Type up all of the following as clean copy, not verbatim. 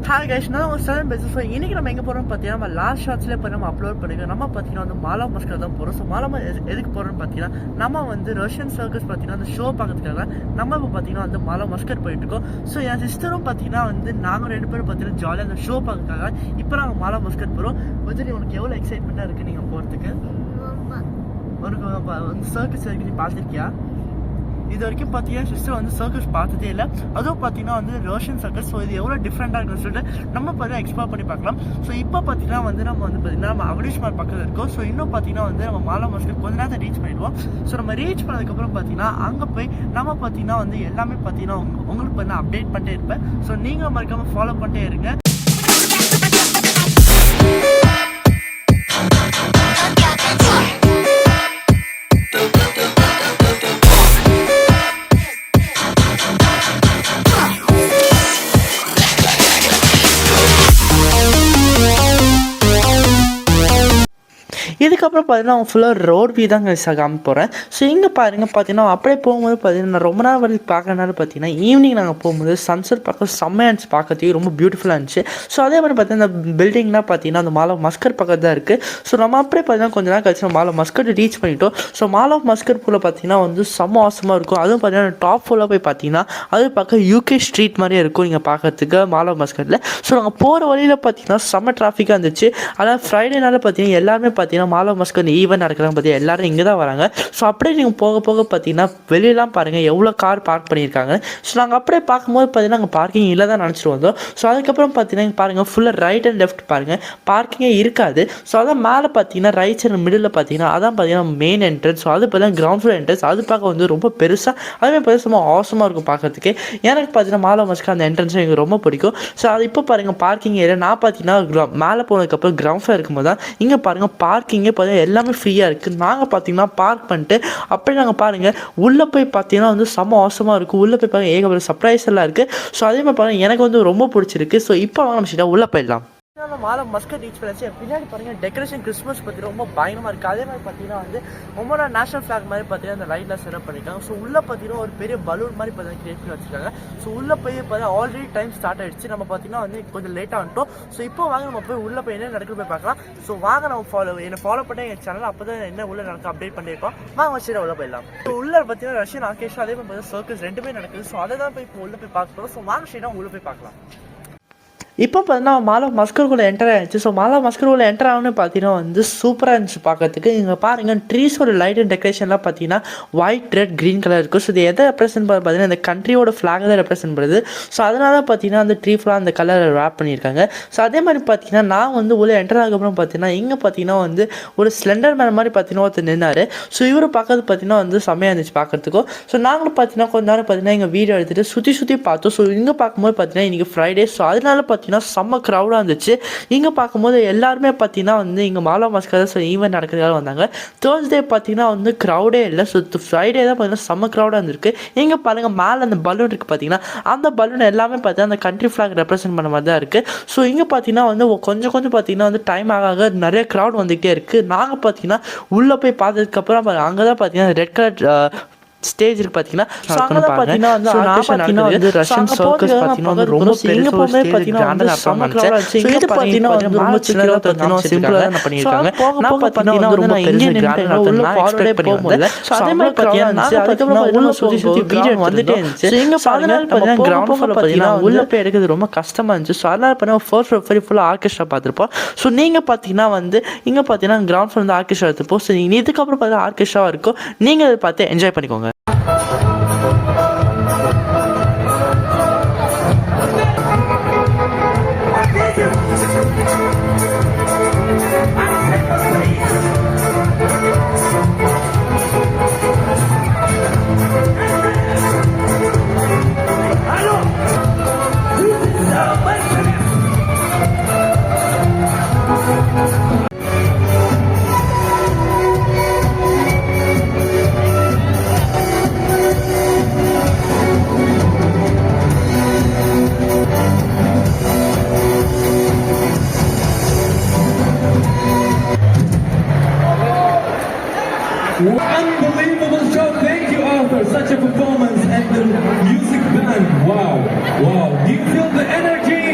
Hi guys, நான் ஒரு sudden பேசுகிறேன். ஸோ இன்றைக்கி நம்ம எங்கே போகிறோம்னு பார்த்தீங்கன்னா, நம்ம லாஸ்ட் ஷார்ட்ஸ்லேயே இப்போ நம்ம அப்லோட் பண்ணிக்கிறோம். நம்ம பார்த்தீங்கன்னா வந்து மாலா மஸ்கர் தான் போகிறோம். ஸோ மாலா எதுக்கு போகிறோம்னு பார்த்தீங்கன்னா, நம்ம வந்து ரஷ்யன் சர்க்கஸ் பார்த்தீங்கன்னா அந்த ஷோ பார்க்கறதுக்காக நம்ம இப்போ பார்த்தீங்கன்னா வந்து மாலா மஸ்கர் போயிட்டுருக்கோம். ஸோ என் சிஸ்டரும் பார்த்தீங்கன்னா வந்து நாங்கள் 2 பேரும் பார்த்தீங்கன்னா ஜாலியாக அந்த ஷோ பார்க்கறதுக்காக இப்போ நாங்கள் மாலா மஸ்கர் போகிறோம். வந்து உனக்கு எவ்வளோ எக்ஸைட்மெண்ட்டாக இருக்குது நீங்கள் போகிறதுக்கு? உனக்கு வந்து சர்க்கஸ் வரைக்கும் நீ பார்த்துருக்கியா? இது வரைக்கும் பார்த்தீங்கன்னா சிஸ்டர் வந்து சர்க்கஸ் பார்த்ததே இல்லை. அதுவும் பார்த்தீங்கன்னா வந்து ரோஷன் சர்க்கஸ். ஸோ இது எவ்வளோ டிஃப்ரெண்ட்டாக இருக்குன்னு சொல்லிட்டு நம்ம பார்த்தீங்கன்னா எக்ஸ்ப்ளோர் பண்ணி பார்க்கலாம். ஸோ இப்போ பார்த்தீங்கன்னா வந்து நம்ம வந்து பார்த்தீங்கன்னா நம்ம அவடிஷ்மார் பக்கத்தில் இருக்கோம். ஸோ இன்னும் பார்த்தீங்கன்னா வந்து நம்ம மாலா மஸ்கர் கொஞ்ச நேரத்தை ரீச் பண்ணிடுவோம். ஸோ நம்ம ரீச் பண்ணதுக்கப்புறம் பார்த்தீங்கன்னா அங்கே போய் நம்ம பார்த்தீங்கன்னா வந்து எல்லாமே பார்த்தீங்கன்னா உங்களுக்கு வந்து அப்டேட் பண்ணிட்டே இருப்பேன். ஸோ நீங்கள் மறக்காமல் ஃபாலோ பண்ணிட்டே இருங்க. இதுக்கப்புறம் பார்த்தீங்கன்னா அவங்க ஃபுல்லாக ரோட் வியூ தான் காமி போகிறேன். ஸோ இங்கே பாருங்கள் பார்த்தீங்கன்னா அப்படியே போகும்போது பார்த்தீங்கன்னா ரொம்ப நாள் வரைக்கும் பார்க்கறனால பார்த்தீங்கன்னா ஈவினிங் நாங்கள் போகும்போது சன்செட் பார்க்க செம்மையாக இருந்துச்சு, பார்க்கறதுக்கு ரொம்ப பியூட்டிஃபுல்லாக இருந்துச்சு. ஸோ அதே மாதிரி பார்த்தீங்கன்னா இந்த பில்டிங்லாம் பார்த்தீங்கன்னா அந்த மாலா மஸ்கர் பக்கத்து தான் இருக்குது. ஸோ நம்ம அப்படியே பார்த்தீங்கன்னா கொஞ்ச நேரம் கழிச்சு மாலா மஸ்கர் ரீச் பண்ணிட்டோம். ஸோ மாலா மஸ்கர் பூவில் பார்த்தீங்கன்னா வந்து செம்ம ஆசமாக இருக்கும். அதுவும் பார்த்தீங்கன்னா டாப் ஃபுல்லாக போய் பார்த்தீங்கன்னா அது பார்க்க யூகே ஸ்ட்ரீட் மாதிரியே இருக்கும் நீங்கள் பார்க்கறதுக்கு மாலா மஸ்கரில். ஸோ நாங்கள் போகிற வழியில் பார்த்தீங்கன்னா செம்ம டிராஃபிக்காக இருந்துச்சு. ஆனால் ஃப்ரைடேனால பார்த்தீங்கன்னா எல்லாருமே பார்த்தீங்கன்னா மாலா மஸ்கர் ஈவெண்ட் நடக்கிறாங்க பார்த்தீங்கன்னா எல்லாரும் இங்கே தான் வராங்க. ஸோ அப்படியே நீங்கள் போக போக பார்த்தீங்கன்னா வெளியெல்லாம் பாருங்கள் எவ்வளோ கார் பார்க் பண்ணியிருக்காங்க. ஸோ நாங்கள் அப்படியே பார்க்கும்போது பார்த்தீங்கன்னா அங்கே பார்க்கிங் இல்லை தான் நினச்சிட்டு வந்தோம். ஸோ அதுக்கப்புறம் பார்த்தீங்கன்னா பாருங்கள் ஃபுல்லாக ரைட் அண்ட் லெஃப்ட் பாருங்கள் பார்க்கிங்கே இருக்காது. ஸோ அதான் மேலே பார்த்தீங்கன்னா ரைட் சைடு மிடில் பார்த்தீங்கன்னா அதான் பார்த்தீங்கன்னா மெயின் என்ட்ரன்ஸ். ஸோ அது பார்த்தீங்கன்னா கிரவுண்ட் ஃப்ளோர் என்ட்ரன்ஸ். அது பார்க்க வந்து ரொம்ப பெருசாக அதுவே பெருசாக ஆசமாக இருக்கும் பார்க்கறதுக்கு. எனக்கு பார்த்தீங்கன்னா மாலா மஸ்கர் அந்த என்ட்ரன்ஸும் எனக்கு ரொம்ப பிடிக்கும். ஸோ அது இப்போ பாருங்கள் பார்க்கிங் ஏரியா. நான் பார்த்தீங்கன்னா மேலே போனதுக்கப்புறம் கிரவுண்ட் ஃப்ளோர் இருக்கும்போது தான் இங்கே பாருங்கள் பார்க்கிங்கே பார்த்தீங்கன்னா எல்லாமே ஃப்ரீயாக இருக்குது. நாங்கள் பார்த்தீங்கன்னா பார்க் பண்ணிட்டு அப்படியே நாங்கள் பாருங்கள் உள்ளே போய் பார்த்தீங்கன்னா வந்து செம்ம அவசரமாக இருக்கும். உள்ளே போய் பாருங்கள் ஏகப்பட்ட சர்ப்ரைஸ் எல்லாம் இருக்குது. ஸோ அதே மாதிரி பாருங்கள் எனக்கு வந்து ரொம்ப பிடிச்சிருக்கு. ஸோ இப்போ வாங்க நம்ம உள்ளே போயிடலாம். மாலா மஸ்கர் ரீச் பண்ணிச்சு. பின்னாடி பாருங்கள் டெக்கரேஷன் கிறிஸ்மஸ் பற்றி ரொம்ப பயங்கரமாக இருக்குது. அதே மாதிரி பார்த்தீங்கன்னா வந்து ரொம்ப நேஷனல் ஃப்ளாக் மாதிரி பார்த்தீங்கன்னா அந்த லைட்லாம் செட்டப் பண்ணியிருக்காங்க. ஸோ உள்ளே பார்த்தீங்கன்னா ஒரு பெரிய பலூன் மாதிரி பார்த்தீங்கன்னா கிரியேட் பண்ணி வச்சுருக்காங்க. ஸோ உள்ளே போய் பார்த்தீங்கன்னா ஆல்ரெடி டைம் ஸ்டார்ட் ஆகிடுச்சு. நம்ம பார்த்தீங்கன்னா வந்து கொஞ்சம் லேட்டாக வந்துட்டோம். ஸோ இப்போ வாங்க நம்ம போய் உள்ளே போய் என்ன நடக்குது போய் பார்க்கலாம். ஸோ வாங்க நம்ம என்னை ஃபாலோ பண்ண எங்கள் சேனல் அப்போ தான் என்ன உள்ள நடக்க அப்டேட் பண்ணியிருக்கோம். வாங்க வச்சு உள்ள போயிடலாம். ஸோ உள்ளே பார்த்தீங்கன்னா ரஷ்யன் ஆர்கெஸ்ட்ரா அதே மாதிரி பார்த்தீங்கன்னா சர்க்கஸ் ரெண்டுமே நடக்குது. ஸோ அதை தான் போய் இப்போ உள்ளே போய் பார்க்க போகிறோம். ஸோ வாங்க ஸ்ட்ரெயிட்டாக உள்ளே போய் பார்க்கலாம். இப்போ பார்த்தீங்கன்னா மாலா மஸ்கருக்குள்ளே என்டர் ஆகிடுச்சு. ஸோ மாலா மஸ்கருக்குள்ளே என்டர் ஆகுன்னு பார்த்தீங்கன்னா வந்து சூப்பராக இருந்துச்சு பார்க்கறதுக்கு. இங்கே பாருங்கள் ட்ரீஸோட லைட் அண்ட் டெக்கரேஷன்லாம் பார்த்தீங்கன்னா ஒயிட் ரெட் க்ரீன் கலர் இருக்கும். ஸோ இது எதை ரெப்ரசென்ட் பண்ண பார்த்தீங்கன்னா இந்த கண்ட்ரியோட ஃப்ளாக் தான் ரெப்ரசென்ட் பண்ணுது. ஸோ அதனால பார்த்தீங்கன்னா அந்த ட்ரீ ஃபுல்லாக அந்த கலரை ரேப் பண்ணியிருக்காங்க. ஸோ அதே மாதிரி பார்த்தீங்கன்னா நான் வந்து உள்ளே என்டர் ஆகப்புறம் பார்த்தீங்கன்னா இங்கே பார்த்தீங்கன்னா வந்து ஒரு ஸ்லெண்டர் மேன் மாதிரி பார்த்தீங்கன்னா ஒருத்தர் நின்னார். ஸோ இவர் பார்க்கறது பார்த்தீங்கன்னா வந்து செம்மையாக இருந்துச்சு பார்க்கறதுக்கும். ஸோ நாங்களும் பார்த்தீங்கன்னா கொஞ்ச நேரம் பார்த்தீங்கன்னா எங்கள் வீடியோ எடுத்துகிட்டு சுற்றி பார்த்தோம். ஸோ இங்கே பார்க்கும்போது பார்த்தீங்கன்னா இன்றைக்கி ஃப்ரைடே. ஸோ அதனால பார்த்தீங்கன்னா செம்ம க்ரௌடாக இருந்துச்சு. இங்கே பார்க்கும்போது எல்லாருமே பார்த்தீங்கன்னா வந்து இங்கே மாலா மஸ்கர் ஈவெண்ட் நடக்கிறதுக்காக வந்தாங்க. தேர்ஸ்டே பார்த்தீங்கன்னா வந்து க்ரௌடே இல்லை. ஸோ ஃப்ரைடே தான் பார்த்தீங்கன்னா செம்ம க்ரௌடாக இருந்திருக்கு. இங்கே பாருங்கள் மேலே அந்த பலூன் இருக்குது பார்த்தீங்கன்னா அந்த பலூன் எல்லாமே பார்த்தீங்கன்னா அந்த கண்ட்ரி ஃப்ளாக் ரெப்ரசென்ட் பண்ண மாதிரி தான் இருக்குது. ஸோ இங்கே பார்த்தீங்கன்னா வந்து கொஞ்சம் பார்த்தீங்கன்னா வந்து டைம் ஆக நிறைய க்ரௌட் வந்துகிட்டே இருக்குது. நாங்கள் பார்த்தீங்கன்னா உள்ளே போய் பார்த்ததுக்கப்புறம் அங்கே தான் பார்த்தீங்கன்னா ரெட் கலர் ஸ்டேஜ் இருக்கு பார்த்தீங்கன்னா. ஸோ அங்கே தான் பார்த்தீங்கன்னா வந்து பார்த்தீங்கன்னா வந்து ரஷ்யன் சர்க்கஸ் பார்த்தீங்கன்னா ரொம்ப பெரிய பார்த்தீங்கன்னா செம்ம க்ரௌட் ஆச்சு. இது பார்த்தீங்கன்னா வந்து ரொம்ப சின்னதாக பார்த்தீங்கன்னா சிம்பிளாக தான் பண்ணியிருக்காங்க. நான் பார்த்தீங்கன்னா வந்து நான் இந்தியன் கிராண்ட் உள்ள ஃபார்வர்டே போகும்போது ஸோ அதே மாதிரி பார்த்தீங்கன்னா அதுக்கப்புறம் உள்ள சுற்றி வீடியோ வந்துட்டே இருந்துச்சு. ஸோ இங்கே அதனால பார்த்தீங்கன்னா கிரவுண்ட் ஃப்ளோர் பார்த்தீங்கன்னா உள்ளே போய் எடுக்கிறது ரொம்ப கஷ்டமாக இருந்துச்சு. ஸோ அதனால பார்த்தீங்கன்னா ஃபர்ஸ்ட் ஃபுல்லாக ஆர்கெஸ்ட்ரா பார்த்துருப்போம். ஸோ நீங்கள் பார்த்தீங்கன்னா வந்து இங்கே பார்த்தீங்கன்னா கிரவுண்ட் ஃப்ளோர் வந்து ஆர்கெஸ்ட்ரா எடுத்துப்போம். ஸோ இதுக்கப்புறம் பார்த்தீங்கன்னா ஆர்கெஸ்ட்ராவாக இருக்கும். நீங்கள் அதை பார்த்து என்ஜாய் பண்ணிக்கோங்க. Unbelievable show. Thank you, Arthur. Such a performance and the music band. Wow. Do you feel the energy?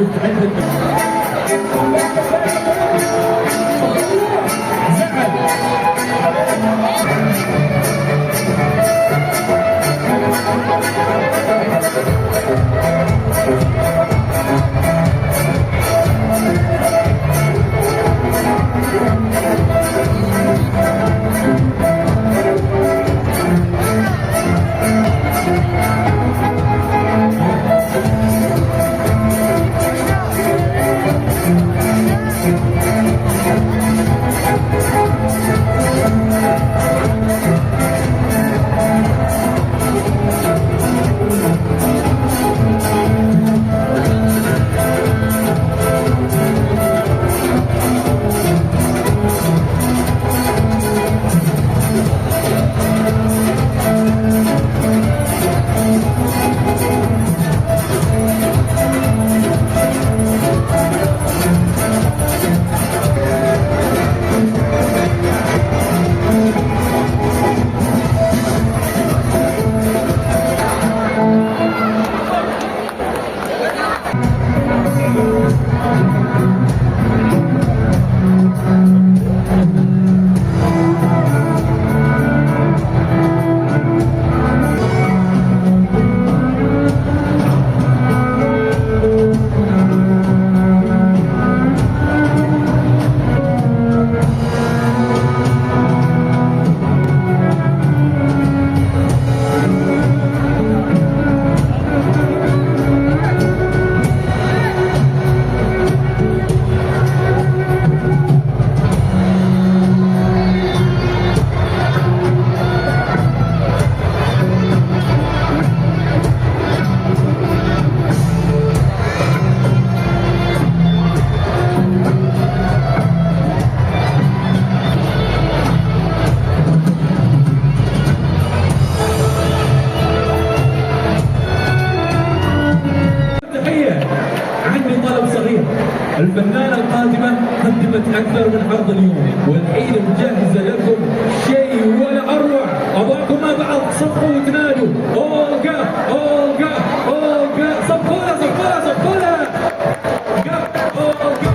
شفت عندك الفنانة القادمة قدمت أكثر من عرض اليوم، والحين مجهزة لكم شيء ولا أروع. أبغاكم مع بعض صفوا وتنادوا أولغا أولغا أولغا، صفونا صفونا صفونا أولغا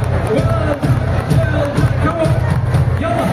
يلا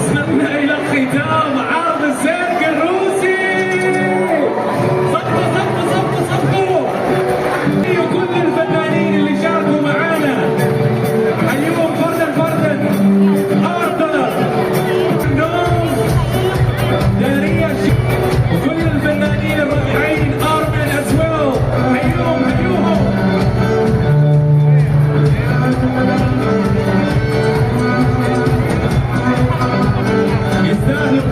وصلنا إلى ختام عرض السيرك الروسي. صفقوا صفقوا صفقوا صفقوا. كل الفنانين اللي شاركوا معانا حيوهم فردا فردا. آرثر، نوم، داريا، وكل الفنانين الرائعين، آرمن as well. حيوهم حيوهم. يستاهلوا.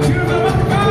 شوف المقطع.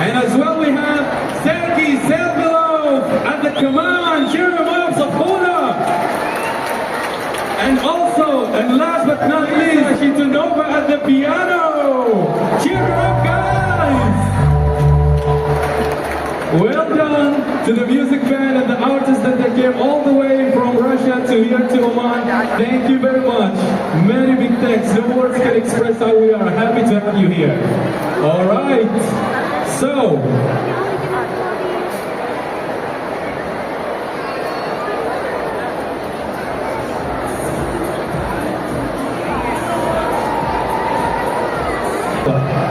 And as well we have Sergei Sergelov at the command, cheer him up, Safuna. And also, and last but not least, Shitunova at the piano. Cheer him up, guys. Well done to the music band and the artists that they came all the way from Russia to here to Oman. Thank you very much. Many big thanks. No words can express how we are happy to have you here. All right. So,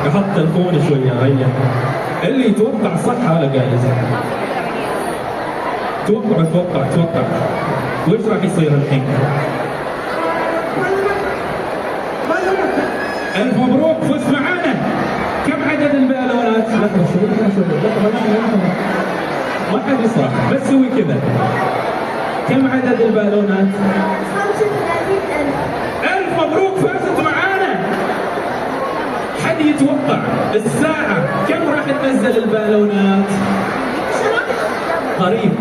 احط تلفوني شوي يا عيني. اللي يتوقع صح على جائزة. توقع. وش راح يصير الحين؟ ألف مبروك، فزت معانا. كم عدد البالونات؟ لحظة ما حد يصرخ، بس سوي كذا. كم عدد البالونات؟ 35,000. ألف مبروك، فازت معانا. حد يتوقع الساعة كم راح تنزل البالونات؟ قريب.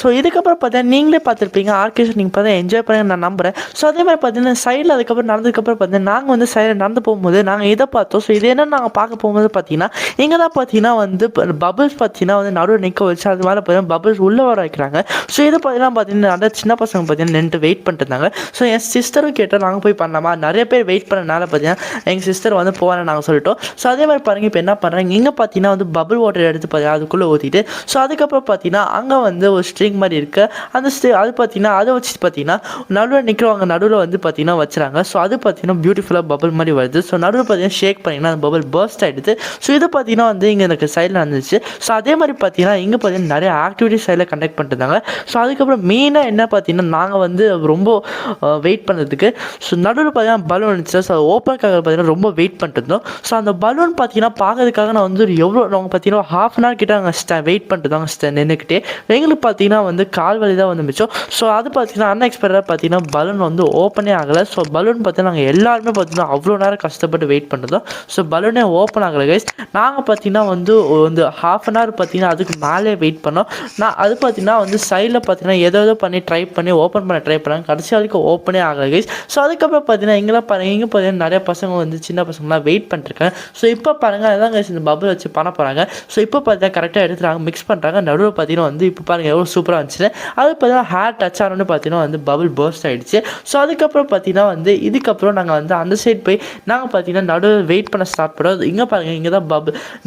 So இதுக்கப்புறம் பார்த்தீங்கன்னா நீங்களே பார்த்துருப்பீங்க, orchestra நீங்கள் பார்த்தா enjoy பண்ணி நான் நம்புகிறேன். So அதே மாதிரி பார்த்தீங்கன்னா சைடில் அதுக்கப்புறம் நடந்ததுக்கப்புறம் பார்த்தீங்கன்னா நாங்கள் வந்து சைடில் நடந்து போகும்போது நாங்கள் இதை பார்த்தோம். ஸோ இது என்னென்னு நாங்கள் பார்க்க போகும்போது பார்த்தீங்கன்னா இங்கே தான் பார்த்தீங்கன்னா வந்து பபிள்ஸ் பார்த்தீங்கன்னா வந்து நடுவில் நிற்க வச்சு அது மேலே பார்த்தீங்கன்னா பபிள்ஸ் உள்ளே வர வைக்கிறாங்க. ஸோ இதை பார்த்தீங்கன்னா நிறைய சின்ன பசங்க பார்த்தீங்கன்னா நின்று வெயிட் பண்ணிட்டு இருந்தாங்க. ஸோ என் சிஸ்டரும் கேட்டால் நாங்கள் போய் பண்ணலாமா, நிறைய பேர் வெயிட் பண்ணனால பார்த்தீங்கன்னா எங்கள் சிஸ்டர் வந்து போவேன் நாங்கள் சொல்லிட்டோம். ஸோ அதே மாதிரி பாருங்கள் இப்போ என்ன பண்ணுறாங்க, இங்கே பார்த்தீங்கன்னா வந்து பபிள் வாட்டர் எடுத்து பார்த்தீங்கன்னா அதுக்குள்ளே ஊற்றிட்டு ஸோ அதுக்கப்புறம் பார்த்தீங்கன்னா அங்கே வந்து ஒரு ஸ்ட்ரிங் மாதிரி இருக்கு. அந்த அது பார்த்தீங்கன்னா அதை வச்சு பார்த்தீங்கன்னா நடுவில் நிற்கிறவங்க நடுவில் வந்து பார்த்தீங்கன்னா வச்சுறாங்க. ஸோ அது பார்த்தீங்கன்னா பியூட்டிஃபுல்லாக பபிள் மாதிரி வருது. ஸோ நடுவில் பார்த்தீங்கன்னா ஷேக் பண்ணிங்கன்னா அந்த பபிள் பர்ஸ்ட் ஆகிடுது. ஸோ இது பார்த்தீங்கன்னா வந்து இங்கே எனக்கு சைடில் இருந்துச்சு. ஸோ அதே மாதிரி பார்த்தீங்கன்னா இங்கே பார்த்தீங்கன்னா நிறைய ஆக்டிவிட்டிஸ் சைடில் கண்டக்ட் பண்ணிட்டு இருந்தாங்க. ஸோ அதுக்கப்புறம் மெயினாக என்ன பார்த்தீங்கன்னா நாங்கள் வந்து ரொம்ப வெயிட் பண்ணுறதுக்கு ஸோ நடுவில் பார்த்தீங்கன்னா பலூன் இருந்துச்சு. ஸோ ஓப்பனுக்காக பார்த்தீங்கன்னா ரொம்ப வெயிட் பண்ணிட்டு இருந்தோம். ஸோ அந்த பலூன் பார்த்தீங்கன்னா பார்க்கறதுக்காக நான் வந்து எவ்வளோ நாங்கள் பார்த்தீங்கன்னா ½ hour கிட்ட நாங்கள் வெயிட் பண்ணிட்டு தாங்க நின்றுக்கிட்டே. எங்களுக்கு பார்த்தீங்கன்னா வந்து கால் வலி தான் வந்து மிச்சம். ஸோ அது பார்த்தீங்கன்னா அன்எக்ஸ்பெக்டடாக பார்த்தீங்கன்னா பலூன் வந்து ஓப்பனே ஆகலை. ஸோ பலூன் பார்த்தீங்கன்னா நாங்கள் எல்லாருமே பார்த்தீங்கன்னா அவ்வளோ நேரம் கஷ்டப்பட்டு வெயிட் பண்ணுறோம். ஸோ பலூனே ஓப்பன் ஆகலை கைஸ். நாங்கள் பார்த்தீங்கன்னா வந்து ½ hour பார்த்தீங்கன்னா அதுக்கு மேலே வெயிட் பண்ணோம். நான் அது பார்த்தீங்கன்னா வந்து சைடில் பார்த்தீங்கன்னா ஏதோ பண்ணி ட்ரை பண்ணி ஓப்பன் பண்ண ட்ரை பண்ணாங்க, கடைசி வரைக்கும் ஓப்பனே ஆகலை கைஸ். ஸோ அதுக்கப்புறம் பார்த்தீங்கன்னா இங்கே பார்த்தீங்கன்னா நிறைய பசங்க வந்து சின்ன பசங்களாம் வெயிட் பண்ணிருக்காங்க. ஸோ இப்போ பாருங்கள் அதான் கைஸ் இந்த பபிள் வச்சு பண்ண போகிறாங்க. ஸோ இப்போ பார்த்தீங்கன்னா கரெக்டாக எடுத்துகிறாங்க, மிக்ஸ் பண்ணுறாங்க. நடுவில் பார்த்தீங்கன்னா வந்து இப்போ பாருங்கள் எவ்வளோ சூப்பராக இருந்துச்சு. அது பார்த்தீங்கன்னா ஹேர் டச் ஆனோன்னு பார்த்தீங்கன்னா வந்து பபிள் பர்ஸ்ட் ஆகிடுச்சு. ஸோ அதுக்கப்புறம் பார்த்தீங்கன்னா வந்து இதுக்கப்புறம் நாங்கள் வந்து அந்த சைட் போய் நாங்கள் பார்த்தீங்கன்னா நடுவில் வெயிட் பண்ண ஸ்டார்ட் பண்ணுறோம். இங்கே பாருங்கள் இங்கே தான்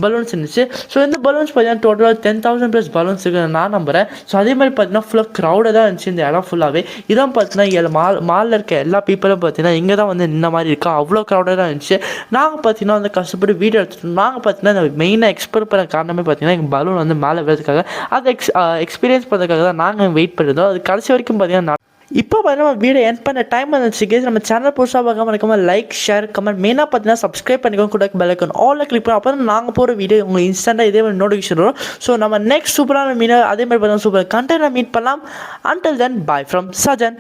பலூன்ஸ் இருந்துச்சு. ஸோ இந்த பலூன்ஸ் பார்த்தீங்கன்னா டோட்டலாக 10,000+ பலூன்ஸ் இருக்குன்னு நான் நம்புகிறேன். ஸோ அதே மாதிரி பார்த்தீங்கன்னா ஃபுல்லாக க்ரௌடாக தான் இருந்துச்சு இந்த இடம் ஃபுல்லாகவே. இதான் பார்த்தீங்கன்னா மாலில் இருக்க எல்லா பீப்புளும் பார்த்தீங்கன்னா இங்கே தான் வந்து இந்த மாதிரி இருக்கா, அவ்வளோ க்ரௌடாக தான் இருந்துச்சு. நாங்கள் பார்த்தீங்கன்னா வந்து கஷ்டப்பட்டு வீடியோ எடுத்துட்டோம். நாங்கள் பார்த்தீங்கன்னா இந்த மெயினாக எக்ஸ்பெக்ட் பண்ண காரணமே பார்த்தீங்கன்னா எங்கள் பலூன் வந்து மேலே விடுறதுக்காக அதை எக்ஸ்பீரியன்ஸ் பண்ணுறதுக்காக தான் நாங்கள் வெயிட் பண்ணிருந்தோம். அது கடைசி வரைக்கும் பார்த்தீங்கன்னா இப்போ பார்த்தீங்கன்னா வீடியோ எண்ட் பண்ண டைம் வந்துச்சு கேஸ். நம்ம சேனல் புதுசாக பார்க்காம இருக்காம லைக் ஷேர் கமெண்ட் மெயினாக பார்த்தீங்கன்னா சப்ஸ்கிரைப் பண்ணிக்கோங்க, கூட பெல் ஐகான் ஆல்ல கிளிக் பண்ணி அப்போ நாங்கள் போகிற வீடியோ உங்களுக்கு இன்ஸ்டன்ட்டாக இதே மாதிரி நோட்டிஃபிகேஷன் வரும். ஸோ நம்ம நெக்ஸ்ட் சூப்பரான மீன் அதே மாதிரி பார்த்தீங்கன்னா சூப்பர் கண்டென்ட் மீட் பண்ணலாம். Until then bye from Sajan.